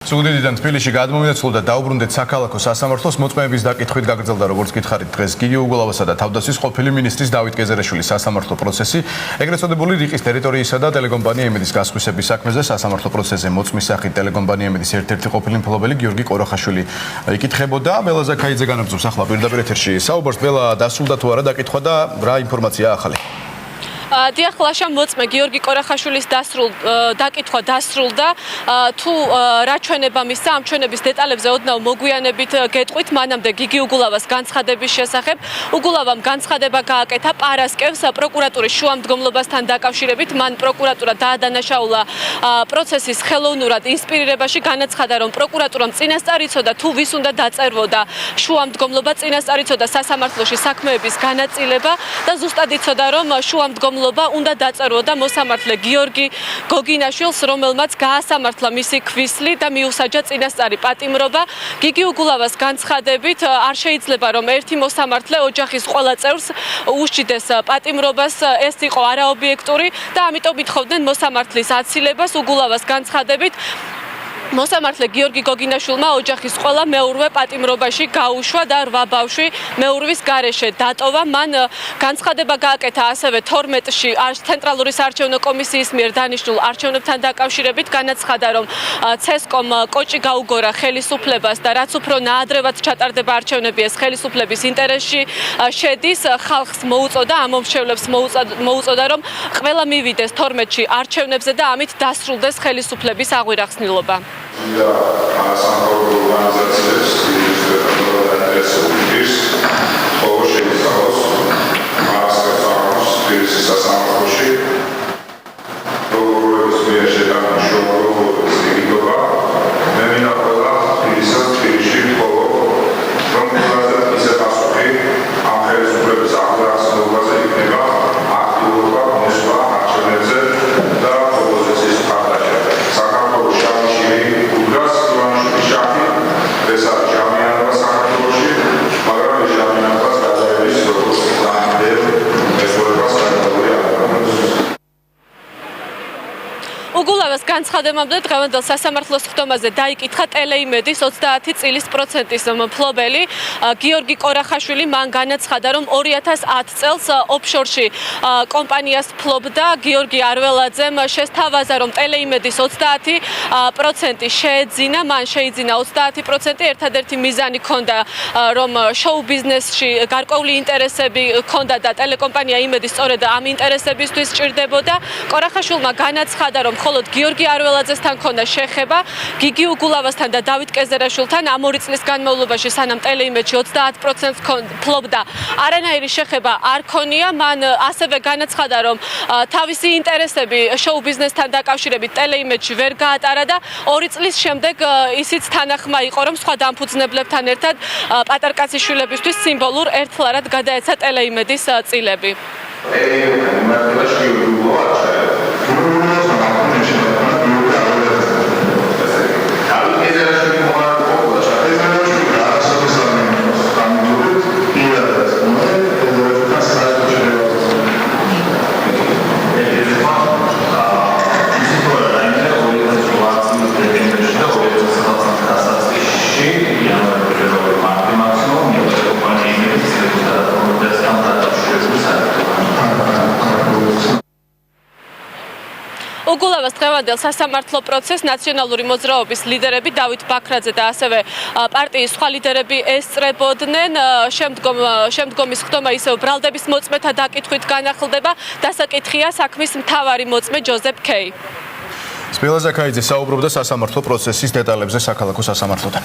სუგდიდიდან თბილისში გადმოვინაცვლა და დაუბრუნდეთ საქალაქო სასამართლოს მოწმეების დაკითხვით გაგრძელდა როგორც გითხარით დღეს გიგი უგულავასა და თავდაცვის ყოფილი მინისტრის დავით კეზერაშვილის სასამართლო პროცესი ეგრეთ წოდებული რიყის ტერიტორიისა და ტელეკომპანია იმედის გასხვისების საქმეზე სასამართლო პროცესზე მოწმის სახით ტელეკომპანია იმედის ერთ-ერთი ყოფილი მფლობელი გიორგი კორახაშვილი იკითხებოდა. ბელა ზაქაიძე განაგზობს ახლა პირდაპირ ეთერში საუბარს. ბელა, დასრულდა თუ არა დაკითხვა და რა ინფორმაციაა ახალი? დიახ, ლაშა მოწმე გიორგი კორახაშვილის დაკითხვა დასრულდა. თუ რა ჩვენება მისცა, ამ ჩვენების დეტალებზე ოდნავ მოგვიანებით გეტყვით. მანამდე გიგი უგულავას განცხადების შესახებ უგულავამ განცხადება გააკეთა პარასკევს პროკურატურის შუამდგომლობასთან დაკავშირებით. მან პროკურატურა დაადანაშაულა პროცესის ხელოვნურად ინსპირირებაში, განაცხადა, რომ პროკურატურამ წინასწარ იცოდა თუ ვის უნდა დაწერვოდა შუამდგომლობა, წინასწარ იცოდა სასამართლოში საქმეების განაწილება და ზუსტად იცოდა, რომ შუამდგომლობა უნდა დაწერვოდა მოსამართლე გიორგი გოგინაშვილს, რომელმაც გაასამართლა მისი ქვისლი და მიუსაჯა წინასწარი პატიმრობა. გიგი უგულავას განცხადებით არ შეიძლება, რომ ერთი მოსამართლე ოჯახის ყველა წევრს უსჯიდეს პატიმრობას, ეს იყო არაობიექტური და ამიტომ ითხოვდნენ მოსამართლის აცილებას. უგულავას განცხადებით მოსამართლე გიორგი გოგინაშვილმა ოჯახის ყველა მეურვე პატიმრობაში გაუშვა და 8 ბავშვი მეურვის გარეშე დატოვა. მან განცხადება გააკეთა ასევე 12-ში ცენტრალური საარჩევნო კომისიის მიერ დანიშნულ არჩევნებთან დაკავშირებით. განაცხადა, რომ ცესკომ კოჭი გაუგორა ხელისუფლებას და რაც უფრო ნაადრევად ჩატარდება არჩევნები, ეს ხელისუფლების ინტერესში შედის. ხალხს მოუწოდა, ამომრჩევლებს მოუწოდა, რომ ყველა მივიდეს 12-ში არჩევნებზე და ამით დასრულდეს ხელისუფლების აღვირახსნილობა. და სამხატვრო ორგანიზაციებს ხოლო შეიცავს მასწავლებელს თბილისის სასამართლოში პროკურორის მიერ შეტანილი შოუს იგდობა მე მინდა ყველა თბილისში ხოლო პროკურორად ისე პასუხი ამ ხელისუფლების აღვირახსნილობაზე იქნება აქტიურობა მოსვლა არჩევნებზე და ოპოზიციის მხარდაჭერა. საქართველოს უგულავას განცხადებამდე დღევანდელ სასამართლოს ხდომაზე დაიკითხა ტელეიმედის 30 წილის პროცენტის მფლობელი გიორგი კორახაშვილი. მან განაცხადა, რომ 2010 წელს ოფშორში კომპანიას ფლობდა. გიორგი არველაძემ შესთავაზა, რომ ტელეიმედის 30% შეეძინა, მან შეიძინა 30%. ერთადერთი მიზანი ჰქონდა, რომ შოუ ბიზნესში გარკვეული ინტერესები ჰქონდა და ტელეკომპანია იმედი სწორედ ამ ინტერესებისთვის ჭირდებოდა. კორახაშვილმა განაცხადა, რომ მხოლოდ გიორგი არველაძესთან ჰქონდა შეხება გიგი უგულავასთან და დავით კეზერაშვილთან. ამ 2 წლის განმავლობაში, სანამ ტელეიმედში 30% ფლობდა, არანაირი შეხება არ ქონია. მან ასევე განაცხადა, რომ თავისი ინტერესები შოუ ბიზნესთან დაკავშირებით ტელეიმედში ვერ გაატარა და 2 წლის შემდეგ ისიც თანახმა იყო, რომ სხვა დამფუძნებლებთან ერთად პატარკაციშვილებისთვის სიმბოლურ ერთლარად გადაეცა ტელეიმედის წილები. უგულავას დღევანდელ სასამართლო პროცესს ნაციონალური მოძრაობის ლიდერები დავით ბაქრაძე და ასევე პარტიის სხვა ლიდერები ესწრებოდნენ. შემდგომის ხდომა ისევ ბრალდების მოწმეთა დაკითხვით განახლდება. დასაკითხია საქმის მთავარი მოწმე ჯოზეფ კეი. ბელა ზაქაიძე საუბრობდა სასამართლო პროცესის დეტალებზე საქალაქო სასამართლოდან.